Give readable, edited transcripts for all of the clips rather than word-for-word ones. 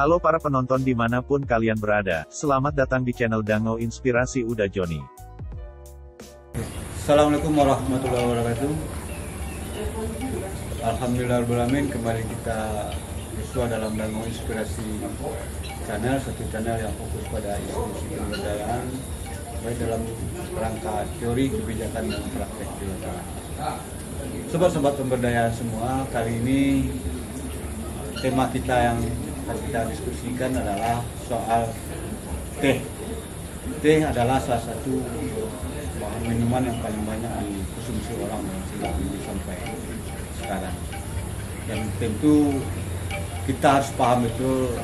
Halo para penonton dimanapun kalian berada, selamat datang di channel Dango Inspirasi Uda Joni. Assalamualaikum warahmatullahi wabarakatuh. Alhamdulillahirrahmanirrahim, kembali kita bersua dalam Dango Inspirasi channel, satu channel yang fokus pada isu-isu kebudayaan, baik dalam rangka teori, kebijakan, dan praktek di lapangan. Sobat-sobat pemberdayaan semua, kali ini tema kita yang akan kita diskusikan adalah soal teh. Teh adalah salah satu bahan minuman yang paling banyak dikonsumsi orang sampai sekarang. Dan tentu kita harus paham betul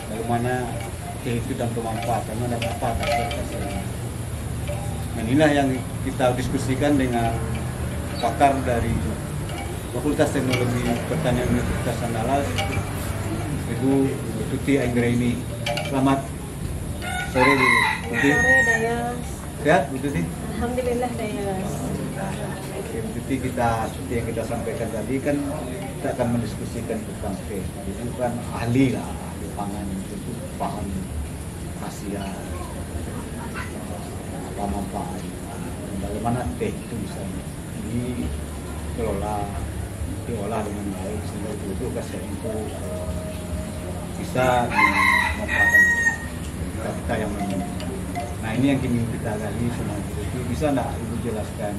bagaimana teh itu dan pemanfaatannya dan apa khasiat-khasiatnya. Dan inilah yang kita diskusikan dengan pakar dari Fakultas Teknologi Pertanian Universitas Andalas, Ibu Tuti Anggraini. Selamat sore Bu Tuti. Sore Dayas. Sehat Bu Tuti? Alhamdulillah Dayas. Oke Bu Tuti, kita seperti yang kita sampaikan tadi kan kita akan mendiskusikan tentang teh. Itu kan ahli lah, ahli pangan, tentu paham khasiat, apa manfaat, bagaimana teh itu bisa diolah dengan baik sehingga itu khasiat itu bisa dimanfaatkan kita yang minum. Nah ini yang ingin kita gali semua itu. Bisa nggak Ibu jelaskan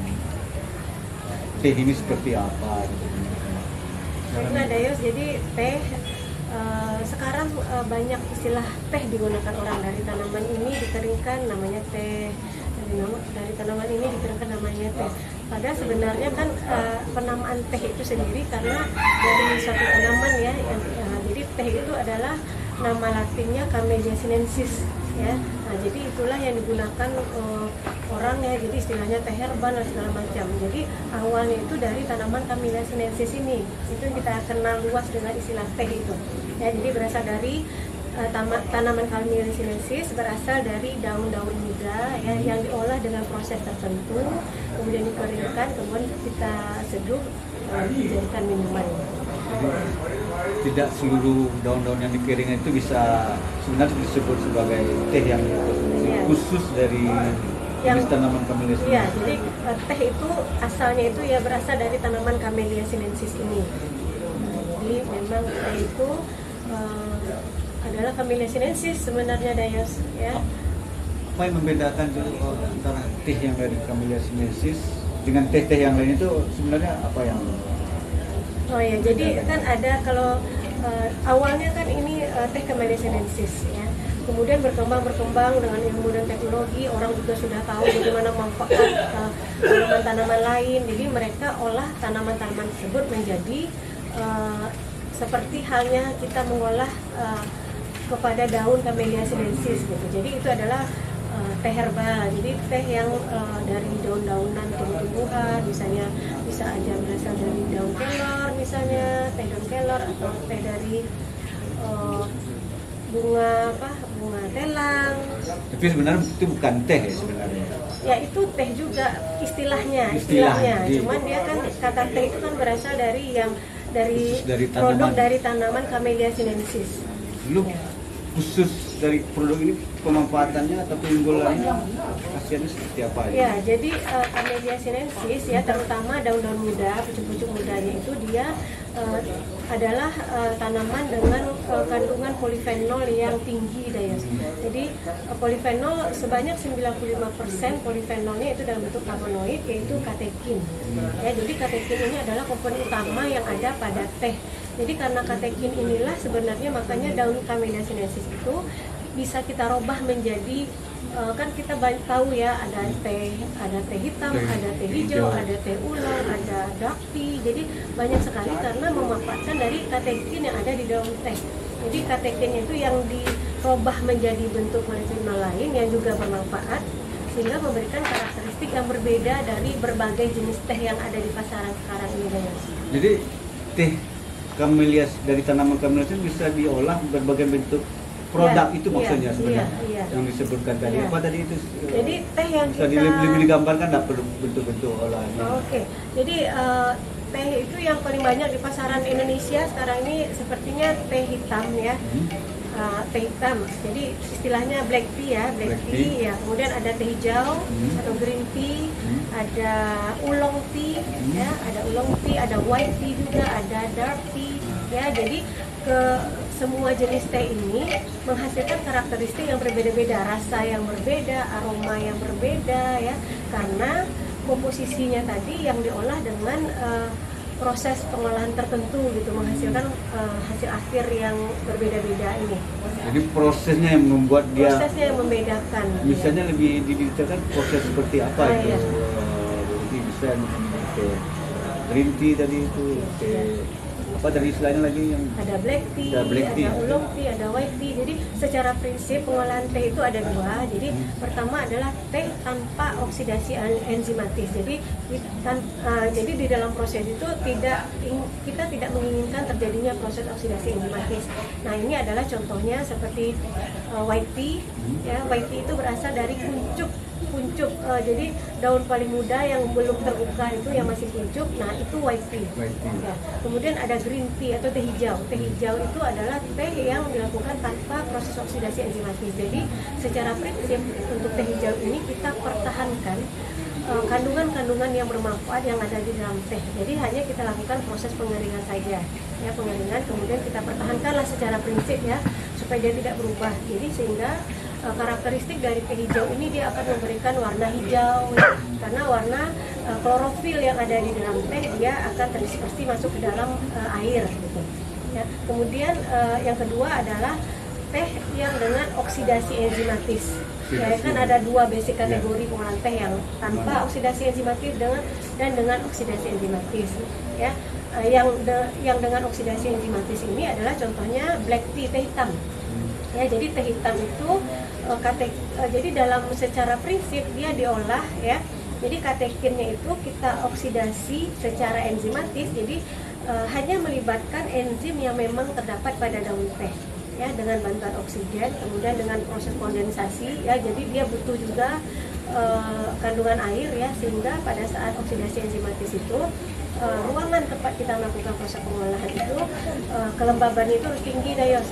teh ini seperti apa? Nah Dayas, jadi teh sekarang banyak istilah teh digunakan orang. Dari tanaman ini dikeringkan namanya teh, dari tanaman ini dikeringkan namanya teh. Padahal sebenarnya kan penamaan teh itu sendiri karena dari suatu tanaman ya, jadi teh itu adalah nama latinnya Camellia sinensis ya. Nah, jadi itulah yang digunakan orang ya, jadi istilahnya teh herbal dan segala macam. Jadi awalnya itu dari tanaman Camellia sinensis ini, itu kita kenal luas dengan istilah teh itu. Ya, jadi berasal dari tanaman Camellia sinensis, berasal dari daun-daun muda ya, yang diolah dengan proses tertentu, kemudian dikeringkan, kemudian kita seduh dijadikan minuman. Tidak seluruh daun-daun yang dikeringkan itu bisa sebenarnya disebut sebagai teh yang khusus dari jenis tanaman Camellia sinensis. Iya, jadi teh itu asalnya itu ya berasal dari tanaman Camellia sinensis ini. Jadi memang teh itu adalah Camellia sinensis sebenarnya Dayas ya. Apa yang membedakan antara teh yang dari Camellia sinensis dengan teh-teh yang lain itu sebenarnya apa yang? Oh ya, jadi kan ada kalau awalnya kan ini teh Camellia sinensis ya. Kemudian berkembang dengan ilmu dan teknologi, orang juga sudah tahu bagaimana manfaat tanaman-tanaman lain. Jadi mereka olah tanaman-tanaman tersebut menjadi seperti halnya kita mengolah kepada daun Camellia sinensis gitu. Jadi itu adalah teh herbal. Jadi teh yang dari daun-daunan tumbuh-tumbuhan, misalnya bisa aja berasal dari daun kelor, misalnya teh daun kelor, atau teh dari bunga telang. Tapi sebenarnya itu bukan teh ya sebenarnya. Ya itu teh juga istilahnya. Cuman dia kan kata teh itu kan berasal dari produk dari tanaman Camellia sinensis. Lu khusus dari produk ini pemanfaatannya atau keunggulannya khasiatnya seperti apa? Ya, jadi Camellia sinensis ya, terutama daun-daun muda, pucuk-pucuk mudanya itu dia adalah tanaman dengan kandungan polifenol yang tinggi Dayas. Jadi polifenol sebanyak 95% polifenolnya itu dalam bentuk flavonoid, yaitu katekin. Ya, jadi katekin ini adalah komponen utama yang ada pada teh. Jadi karena katekin inilah sebenarnya makanya daun Camellia sinensis itu bisa kita robah menjadi kan kita tahu ya, ada teh hitam, ada teh hijau, ada teh ulang, ada dark tea. Jadi banyak sekali karena memanfaatkan dari katekin yang ada di daun teh. Jadi katekin itu yang dirobah menjadi bentuk molekul lain yang juga bermanfaat, sehingga memberikan karakteristik yang berbeda dari berbagai jenis teh yang ada di pasaran sekarang ini. Jadi teh Camellia dari tanaman Camellia itu bisa diolah berbagai bentuk produk itu maksudnya sebenarnya yang disebutkan tadi. Apa tadi itu? Jadi teh yang bisa lebih digambarkan nggak perlu bentuk-bentuk olahannya? Oke. Jadi teh itu yang paling banyak di pasaran Indonesia sekarang ini sepertinya teh hitam ya. teh hitam, jadi istilahnya black tea ya, black tea ya. Kemudian ada teh hijau atau green tea, ada oolong tea ya, ada oolong tea, ada white tea juga, ada dark tea ya. Jadi ke semua jenis teh ini menghasilkan karakteristik yang berbeda-beda, rasa yang berbeda, aroma yang berbeda ya, karena komposisinya tadi yang diolah dengan proses pengolahan tertentu gitu, menghasilkan hasil akhir yang berbeda-beda ini. Jadi prosesnya yang membuat dia, prosesnya yang membedakan. misalnya lebih didetailkan proses seperti apa itu? Iya. Jadi bisa teh green tea tadi itu, teh apa dari istilahnya lagi yang Ada black tea, ada oolong tea, ada white tea. Jadi secara prinsip pengolahan teh itu ada dua. Jadi pertama adalah teh tanpa oksidasi enzimatis. Jadi jadi di dalam proses itu kita tidak menginginkan terjadinya proses oksidasi enzimatis. Nah, ini adalah contohnya seperti white tea ya. White tea itu berasal dari kuncup, jadi daun paling muda yang belum terbuka itu yang masih kuncup. Nah, itu white tea. Ya. Kemudian ada green tea atau teh hijau. Teh hijau itu adalah teh yang dilakukan tanpa proses oksidasi enzimatis. Jadi secara prinsip untuk teh hijau ini kita pertahankan kandungan-kandungan yang bermanfaat yang ada di dalam teh. Jadi hanya kita lakukan proses pengeringan saja ya, pengeringan, kemudian kita pertahankanlah secara prinsip ya, supaya dia tidak berubah. Jadi sehingga karakteristik dari teh hijau ini dia akan memberikan warna hijau ya, karena warna klorofil yang ada di dalam teh dia akan terdispersi masuk ke dalam air gitu ya. Kemudian yang kedua adalah teh yang dengan oksidasi enzimatis ya, kan ada dua basic kategori pengolahan teh, yang tanpa oksidasi enzimatis dan dengan oksidasi enzimatis ya. Yang dengan oksidasi enzimatis ini adalah contohnya black tea, teh hitam ya. Jadi teh hitam itu jadi dalam secara prinsip dia diolah ya. Jadi katekinnya itu kita oksidasi secara enzimatis. Jadi hanya melibatkan enzim yang memang terdapat pada daun teh ya, dengan bantuan oksigen, kemudian dengan proses kondensasi ya. Jadi dia butuh juga kandungan air ya, sehingga pada saat oksidasi enzimatis itu ruangan tempat kita melakukan proses pengolahan itu kelembabannya itu harus tinggi Dayos,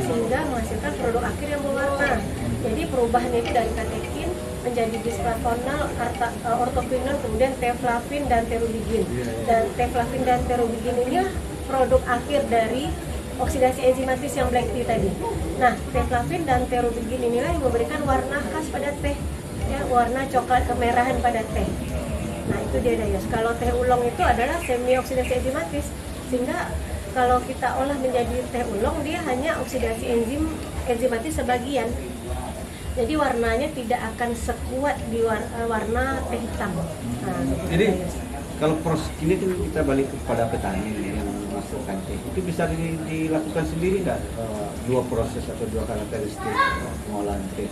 sehingga menghasilkan produk akhir yang berwarna. Jadi perubahannya itu dari katekin menjadi bisflavonal, ortoquinol, kemudian teflavin dan terubigin. Dan teflavin dan terubigin ini produk akhir dari oksidasi enzimatis yang black tea tadi. Nah, teflavin dan terubigin inilah yang memberikan warna khas pada teh ya, warna coklat kemerahan pada teh. Nah, itu dia Dayos. Kalau teh oolong itu adalah semi oksidasi enzimatis, sehingga kalau kita olah menjadi teh oolong dia hanya oksidasi enzimatis sebagian. Jadi warnanya tidak akan sekuat di warna teh hitam. Nah, jadi kalau proses ini kan kita balik kepada petani yang memasukkan teh, itu bisa dilakukan sendiri nggak? Dua proses atau dua karakteristik pengolahan teh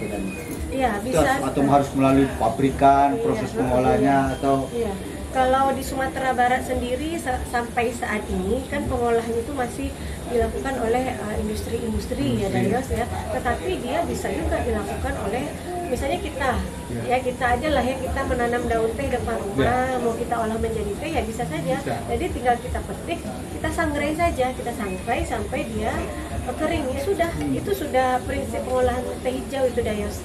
dan iya, bisa. Atau harus melalui pabrikan proses pengolahannya atau? Iya. Kalau di Sumatera Barat sendiri sampai saat ini kan pengolahan itu masih dilakukan oleh industri-industri ya Dayos ya. Tetapi dia bisa juga dilakukan oleh misalnya kita aja lah ya, kita menanam daun teh depan rumah, mau kita olah menjadi teh ya bisa saja. Jadi tinggal kita petik, kita sangrai saja, kita sangrai sampai dia kering ya sudah. Itu sudah prinsip pengolahan teh hijau itu Dayos.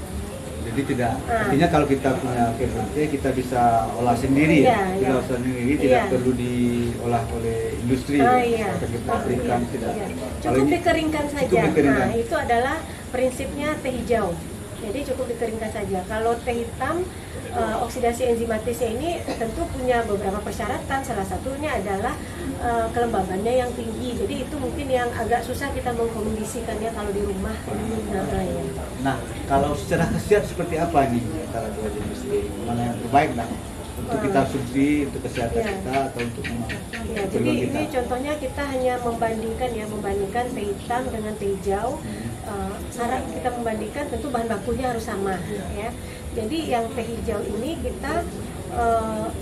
Jadi tidak, artinya kalau kita punya kebun teh kita bisa olah sendiri kita olah sendiri, tidak perlu diolah oleh industri atau di pabrikan, tidak. Cukup dikeringkan saja. Dikeringkan. Nah, itu adalah prinsipnya teh hijau. Jadi cukup dikeringkan saja. Kalau teh hitam, oksidasi enzimatisnya ini tentu punya beberapa persyaratan. Salah satunya adalah kelembabannya yang tinggi. Jadi itu mungkin yang agak susah kita mengkondisikannya kalau di rumah. Nah, kalau secara khasiat seperti apa nih antara dua jenis teh? Mana yang terbaik untuk kita konsumsi, untuk kesehatan kita atau untuk jadi ini contohnya kita hanya membandingkan teh hitam dengan teh hijau. Syarat kita membandingkan tentu bahan bakunya harus sama ya. Jadi yang teh hijau ini kita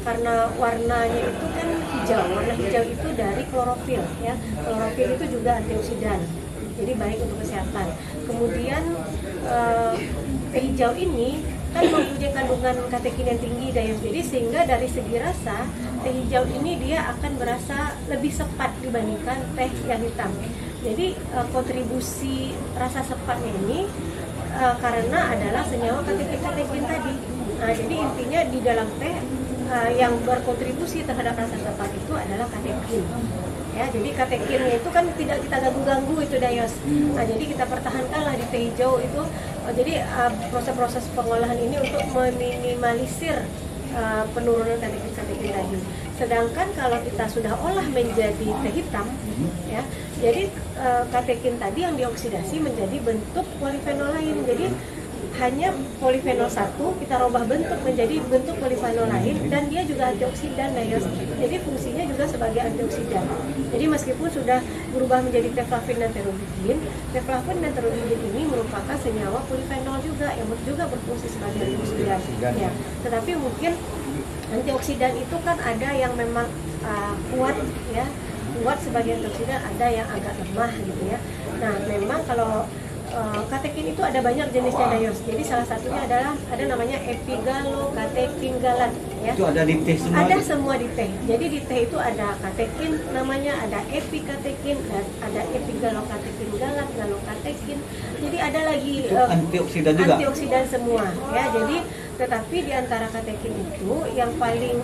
karena warnanya itu kan hijau, warna hijau itu dari klorofil ya. Klorofil itu juga antioksidan, jadi baik untuk kesehatan. Kemudian teh hijau ini kan mempunyai kandungan katekin yang tinggi Dayos, jadi sehingga dari segi rasa teh hijau ini dia akan berasa lebih sepat dibandingkan teh yang hitam. Jadi kontribusi rasa sepatnya ini karena adalah senyawa katekin tadi. Nah, jadi intinya di dalam teh yang berkontribusi terhadap rasa sepat itu adalah katekin. Ya, jadi katekinnya itu kan tidak kita ganggu-ganggu itu Dayos. Nah, jadi kita pertahankanlah di teh hijau itu. Jadi proses-proses pengolahan ini untuk meminimalisir penurunan katekin tadi. Sedangkan kalau kita sudah olah menjadi teh hitam, ya, jadi katekin tadi yang dioksidasi menjadi bentuk polifenol lain. Jadi hanya polifenol 1 kita rubah bentuk menjadi bentuk polifenol lain, dan dia juga antioksidan, Dayos. Jadi fungsinya juga sebagai antioksidan. Jadi meskipun sudah berubah menjadi teflavin dan terubidin, teflavin dan terubidin ini merupakan senyawa polifenol juga yang juga berfungsi sebagai antioksidan. Ya, tetapi mungkin antioksidan itu kan ada yang memang kuat, ya, kuat sebagai antioksidan, ada yang agak lemah gitu ya. Nah, memang kalau katekin itu ada banyak jenisnya, Dayos. Jadi salah satunya adalah ada namanya epigalokatekin galat, ya. Itu ada di teh semua? Ada semua di teh. Jadi di teh itu ada katekin namanya, ada epikatekin, dan ada epigalokatekin galat, galokatekin. Jadi ada lagi antioksidan juga? Antioksidan semua, ya. Jadi tetapi di antara katekin itu yang paling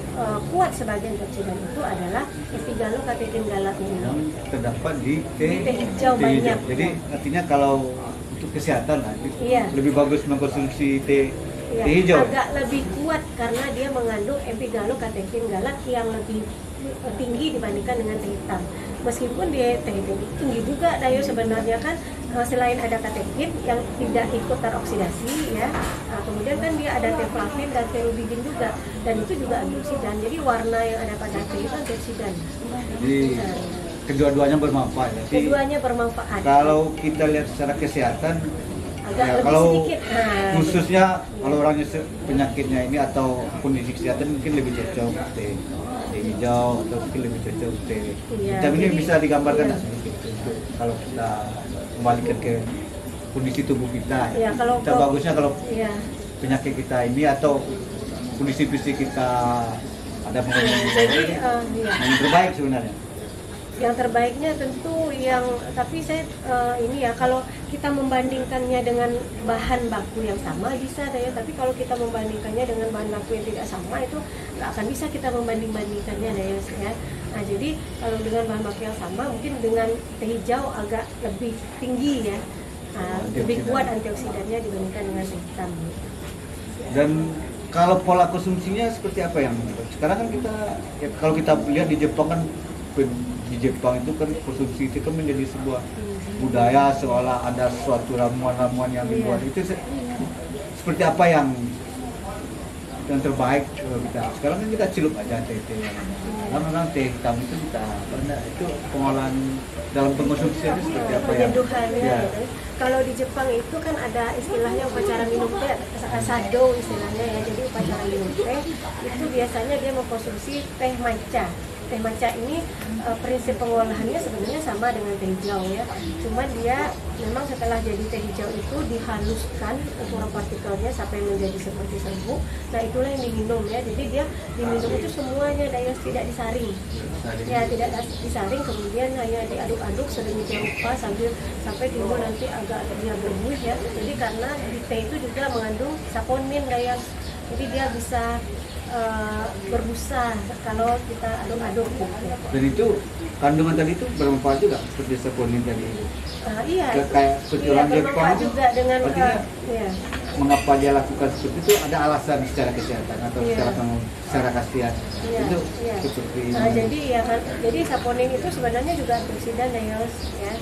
kuat sebagai antioksidan itu adalah epigalokatekin galat ini. Yang terdapat di teh hijau banyak. Jadi artinya kalau untuk kesehatan iya, lebih bagus mengkonsumsi teh hijau. Agak lebih kuat karena dia mengandung epigalokatekin galat yang lebih tinggi dibandingkan dengan teh hitam. Meskipun dia teh hitam tinggi juga, Dayos, sebenarnya kan selain ada katekin yang tidak ikut teroksidasi, ya. Kemudian kan dia ada teflavin dan terubidin juga, dan itu juga antioksidan. Jadi warna yang ada pada teh itu antioksidan. Jadi kedua-duanya bermanfaat. Jadi, keduanya bermanfaat. Kalau kita lihat secara kesehatan, agak lebih kalau sedikit. khususnya kalau orangnya penyakitnya ini atau kondisi kesehatan mungkin lebih cocok teh hijau, atau mungkin lebih cocok teh hitam. Ini bisa digambarkan sedikit untuk kalau kita kembalikan ke kondisi tubuh kita. Ya, kalau bagusnya kalau penyakit kita ini atau kondisi fisik kita ada yang terbaik sebenarnya. Yang terbaiknya tentu yang, tapi saya ini ya, kalau kita membandingkannya dengan bahan baku yang sama bisa, ya. Tapi kalau kita membandingkannya dengan bahan baku yang tidak sama, itu nggak akan bisa kita membanding-bandingkannya, ya. Nah, jadi kalau dengan bahan baku yang sama, mungkin dengan teh hijau agak lebih tinggi, ya. Lebih kuat antioksidannya dibandingkan dengan teh hitam. Dan kalau pola konsumsinya seperti apa yang sekarang kan kita, ya, kalau kita lihat di Jepang kan, di Jepang itu kan konsumsi itu kan menjadi sebuah budaya, seolah ada suatu ramuan-ramuan yang dibuat. Itu seperti apa yang terbaik kita. Sekarang kan kita celup aja teh. Karena teh hitam itu kita pernah itu pengolahan dalam pengkonsumsian seperti apa ya? Penyeduhannya. Kalau di Jepang itu kan ada istilahnya upacara minum teh, sado istilahnya, ya. Jadi upacara minum teh itu biasanya dia mengkonsumsi teh matcha. Teh matcha ini prinsip pengolahannya sebenarnya sama dengan teh hijau, ya. Cuma dia memang setelah jadi teh hijau itu dihaluskan ukuran partikelnya sampai menjadi seperti serbuk. Nah, itulah yang diminum, ya. Jadi dia diminum itu semuanya, Dayos, tidak disaring. Ya, tidak disaring, kemudian hanya diaduk-aduk sedemikian rupa sampai timbul nanti agak dia berbuih, ya. Jadi karena di teh itu juga mengandung saponin, Dayos. Jadi dia bisa berbusa kalau kita aduk-aduk, gitu. Dan itu kandungan tadi itu bermanfaat juga seperti saponin tadi. Iya. Kayak orang Jepang juga dengan mengapa dia lakukan seperti itu, ada alasan secara kesehatan atau secara kasihan. Itu seperti jadi ya kan, jadi saponin itu sebenarnya juga antioksidan, Dayos, ya.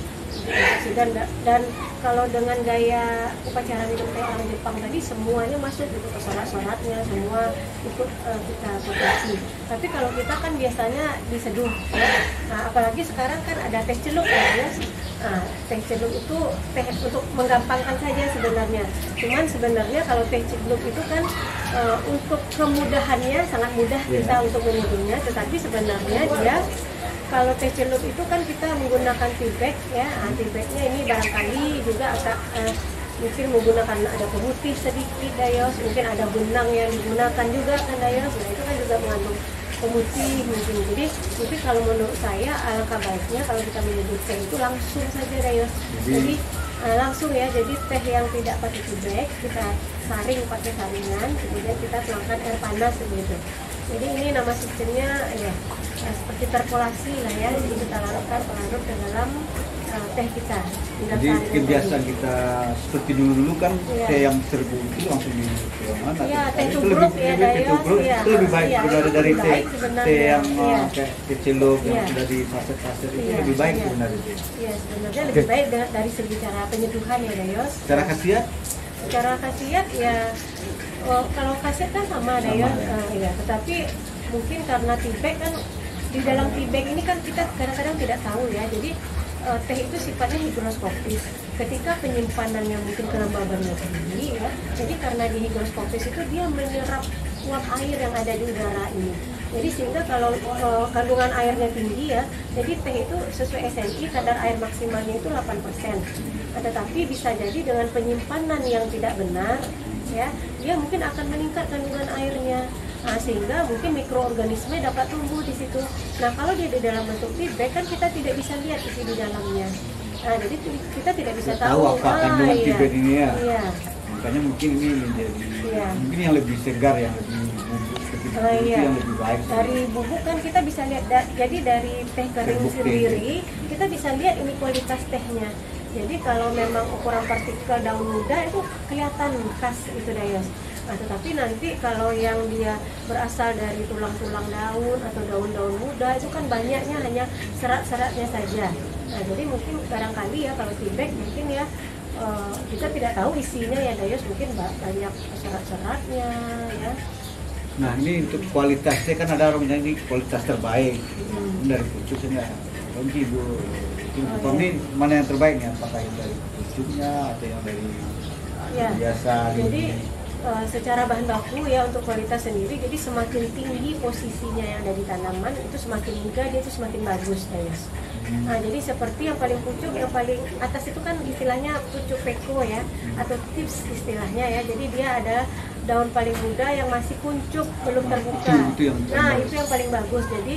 Antioksidan, dan kalau dengan gaya upacara minum teh orang Jepang tadi semuanya masuk gitu, ke sorat-soratnya semua ikut kita konsumsi. Tapi kalau kita kan biasanya diseduh, ya. Nah, apalagi sekarang kan ada teh celup, ya. Nah, teh celup itu teh untuk menggampangkan saja sebenarnya. Cuman sebenarnya kalau teh celup itu kan untuk kemudahannya sangat mudah kita untuk meminumnya, tetapi sebenarnya dia kalau teh celup itu kan kita menggunakan tea bag, ya. Tea bagnya ini barangkali juga agak mungkin menggunakan ada pemutih sedikit, Dayos. Mungkin ada benang yang digunakan juga kan, Dayos. Nah, itu kan juga mengandung pemutih mungkin. Jadi mungkin kalau menurut saya alangkah baiknya kalau kita menyeduh teh itu langsung saja Dayos. Jadi langsung ya, jadi teh yang tidak pakai tea bag kita saring pakai saringan, kemudian kita tuangkan air panas begitu. Jadi ini nama sistemnya ya seperti perkolasi lah ya, jadi kita larutkan pelarut ke dalam teh kita. Jadi kebiasaan kita seperti dulu kan teh yang serbuk itu langsung dituangkan. Iya, teh tubruk ya Dayos. Itu lebih baik dari teh yang kayak celup yang Iya. sudah di fase-fase itu Iya, lebih baik iya. sebenarnya. Iya, sebenarnya lebih baik dari segi cara penyeduhan ya Dayos. Secara khasiat Secara khasiat ya kalau khasiat kan sama Dayos, ya. Tetapi mungkin karena tea bag kan di dalam tea bag ini kan kita kadang-kadang tidak tahu ya. Jadi teh itu sifatnya higroskopis. Ketika penyimpanannya mungkin kelembabannya tinggi ya, jadi karena di higroskopis itu dia menyerap uap air yang ada di udara ini. Jadi sehingga kalau kandungan airnya tinggi ya, jadi teh itu sesuai SNI kadar air maksimalnya itu 8%. Tetapi bisa jadi dengan penyimpanan yang tidak benar ya, dia mungkin akan meningkat kandungan airnya. Nah, sehingga mungkin mikroorganisme dapat tumbuh di situ. Nah, kalau dia di dalam bentuk tea bag kan kita tidak bisa lihat isi di dalamnya. Nah, jadi kita tidak bisa tahu apa kandungan tea bag ini ya. Iya. Makanya mungkin ini menjadi mungkin yang lebih segar, yang lebih bubuk seperti itu yang lebih baik. Dari bubuk kan kita bisa lihat, jadi dari teh kering sendiri kita bisa lihat ini kualitas tehnya. Jadi kalau memang ukuran partikel daun muda itu kelihatan khas itu Dayos. Nah, tetapi nanti kalau yang dia berasal dari tulang-tulang daun atau daun-daun muda itu kan banyaknya hanya serat-seratnya saja. Nah, jadi mungkin barangkali ya kalau tea bag mungkin ya kita tidak tahu isinya ya Dayos, mungkin banyak serat-seratnya ya. Nah ini untuk kualitasnya kan ada orang bilang ini kualitas terbaik dari pucuknya. Bagi Bu, ini mana yang terbaik nih? Apakah yang dari pucuknya atau yang dari biasa? Jadi secara bahan baku ya untuk kualitas sendiri, jadi semakin tinggi posisinya yang ada di tanaman itu semakin muda dia itu semakin bagus Dayos. Nah, jadi seperti yang paling pucuk, yang paling atas itu kan istilahnya pucuk peko ya, atau tips istilahnya ya. Jadi dia ada daun paling muda yang masih kuncup belum terbuka. Nah itu yang paling bagus. Jadi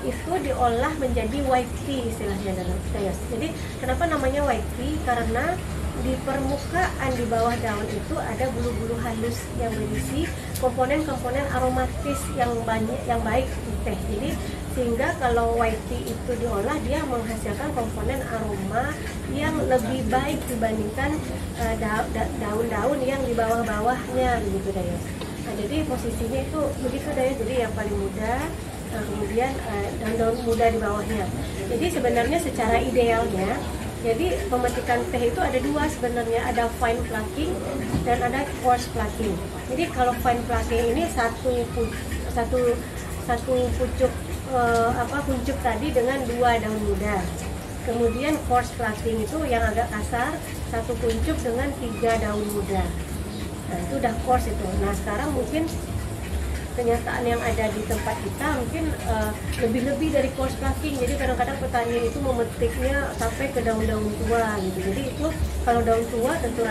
itu diolah menjadi white tea istilahnya dalam Dayos. Jadi kenapa namanya white tea? Karena di permukaan di bawah daun itu ada bulu-bulu halus yang berisi komponen-komponen aromatis yang banyak, yang baik di teh. Jadi sehingga kalau white tea itu diolah dia menghasilkan komponen aroma yang lebih baik dibandingkan daun-daun yang di bawah-bawahnya begitu Dayos. Nah, jadi posisinya itu begitu Dayos. Jadi yang paling muda, kemudian daun-daun muda di bawahnya. Jadi sebenarnya secara idealnya, jadi pemetikan teh itu ada dua sebenarnya, ada fine plucking dan ada coarse plucking. Jadi kalau fine plucking ini satu pucuk kuncup tadi dengan 2 daun muda. Kemudian coarse plucking itu yang agak kasar, satu kuncup dengan 3 daun muda. Nah itu udah coarse itu. Nah sekarang mungkin kenyataan yang ada di tempat kita mungkin lebih-lebih dari coarse plucking. Jadi kadang-kadang petani itu memetiknya sampai ke daun-daun tua gitu. Jadi itu kalau daun tua tentu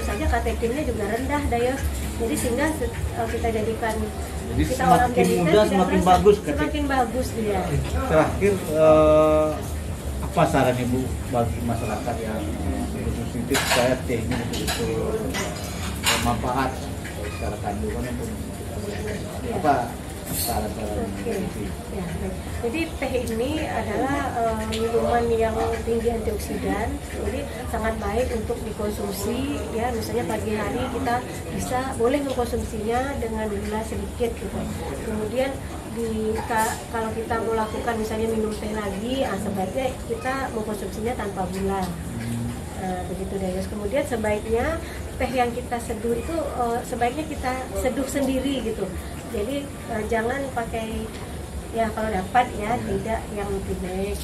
saja KTP-nya juga rendah Dayos. Jadi sehingga kita jadikan, jadi kita semakin muda semakin bagus. Semakin bagus dia. Terakhir apa saran Ibu bagi masyarakat yang positif supaya teh ini betul-betul bermanfaat secara kandungan untuk apa saran-saran? Ya, jadi teh ini adalah minuman yang tinggi antioksidan, jadi sangat baik untuk dikonsumsi ya. Misalnya pagi hari kita boleh mengkonsumsinya dengan gula sedikit gitu. Kemudian kalau kita mau lakukan misalnya minum teh lagi, sebaiknya kita mengkonsumsinya tanpa gula. Begitu Dayos. Kemudian sebaiknya teh yang kita seduh itu sebaiknya kita seduh sendiri gitu. Jadi jangan pakai, ya kalau dapat ya tidak yang tea bag,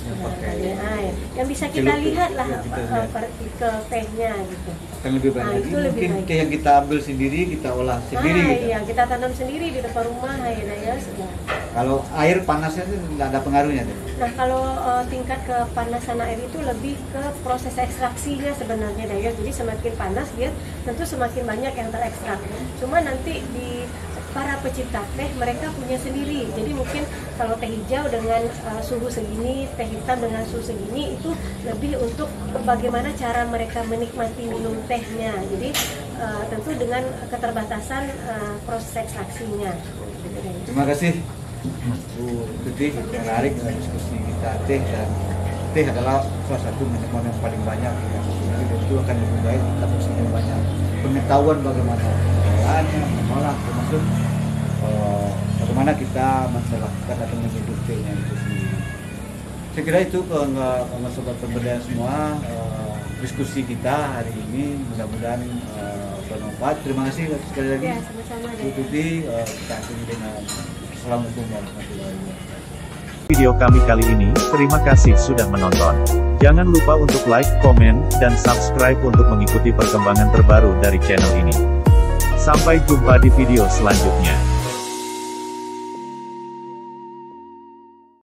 yang bisa kita lihat lah partikel tehnya gitu. Akan lebih baik Nah, lagi. itu lebih Mungkin baik. teh yang kita ambil sendiri, kita olah sendiri gitu. Iya, kita tanam sendiri di depan rumah ya ya sudah. Kalau air panasnya itu nggak ada pengaruhnya tuh. Nah, kalau tingkat kepanasan air itu lebih ke proses ekstraksinya sebenarnya ya. Jadi semakin panas dia tentu semakin banyak yang terekstrak. Cuma nanti di para pecinta teh mereka punya sendiri. Jadi mungkin kalau teh hijau dengan suhu segini, teh hitam dengan suhu segini itu lebih untuk bagaimana cara mereka menikmati minum tehnya. Jadi tentu dengan keterbatasan proses ekstraksinya. Terima kasih Bu Tuti, menarik dengan diskusi kita teh, dan teh adalah salah satu minuman yang paling banyak yang itu akan lebih baik kita punya banyak pengetahuan bagaimana pengolahannya, mengolah, termasuk bagaimana kita melakukan atau menyeduh tehnya itu sendiri. Saya kira itu kalau sobat pemberdayaan semua diskusi kita hari ini mudah-mudahan bermanfaat. Terima kasih sekali lagi Ya, sama-sama. Bu Tuti, kita akhiri dengan Assalamualaikum warahmatullahi wabarakatuh. Video kami kali ini, terima kasih sudah menonton. Jangan lupa untuk like, komen, dan subscribe untuk mengikuti perkembangan terbaru dari channel ini. Sampai jumpa di video selanjutnya.